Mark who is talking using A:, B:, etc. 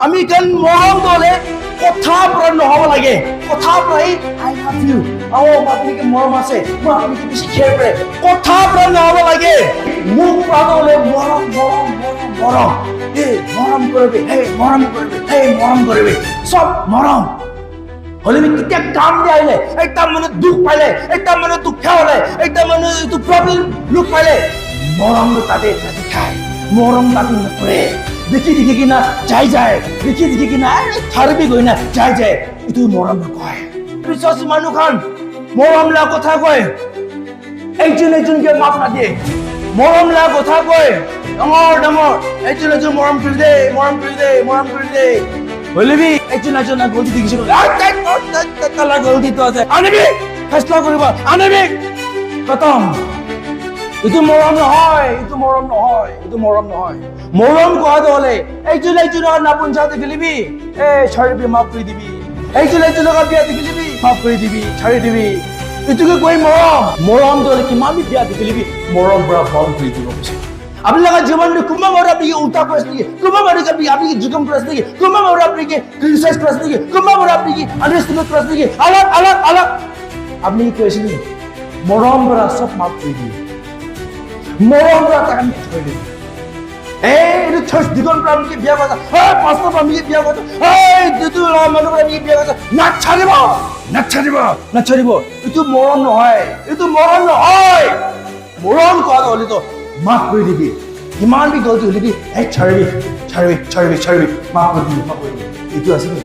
A: আমি কাৰণ মৰম দলে কথাৰ পৰা নহ'ব লাগে কথাৰ পৰাই আই লাভ ইউ আপুনিকে মৰম আছে মই আপুনিকে বেছি কেয়াৰ কৰে কথাৰ পৰা নহ'ব লাগে মুখ পৰা দলে মৰম মৰম মৰম মৰম মৰম কৰিবি মৰম কৰিবি চব মৰম হলে কেতিয়া কাম দিয়ে আহিলে একটা মানে দুখ পাইলে একটা মানে দুখীয়া হলে একটা মানে প্ৰব্লেম লোক পাইলে মৰম তাতে দেখায় মৰম তাতে নকৰে দেখি কিনা যায় দেখি কিনা থাৰবি গৈ না যায় এইটো মৰম নকয় বিশ্বাসী মানুহখন মৰম লোৱা কথা কয় একজনকে মাফ নাদিয়ে মৰম লোৱা কথা কয় ডাঙৰ একজন মৰম কৰি দে হলিবি একজন গলতি দেখিছো তালা গলতিটো আছে আনিবি ফেচলা কৰিব আনিবি খতম এইটো মৰম নহয় মৰম কোৱাটো হলে একজনৰ নাপুঞ্চাতে খেলিবি ছাড়িবি মাফ কৰি দিবি একজনৰ বিয়া দেখিলিবি মাফ কৰি দিবি ছাড়ি দিবি এইটোকে কৈ মৰমটো হলে কিমান বিয়া দেখিলিবি মৰম পৰা ফল কৰি দিব পিছে আপনার জীবন में कुम्भा मौरा आपने उल्टा प्रश्न की कुम्भा मौरा का आपने जुगम प्रश्न की कुम्भा मौरा आपने क्रिटिसाइज प्रश्न की कुम्भा मौरा आपने अंडरस्टैंड प्रश्न की अलग आपने ये क्वेश्चन मरम बरा सब माफ कर दिए मरम बरा तक हम छोड़ दिए ये चर्च दिगन पर हमके बिया करता पास्टर पर हमके बिया करता दुदु मानु पर हमके बिया करता ना छाड़िबो इतो मरम নহয় मरम কোৱা হলি তো মাফ কৰি দিবি কিমান বি গলতি হলি বি ছাড়িবি মাফ কৰি দিবি এইটো আছে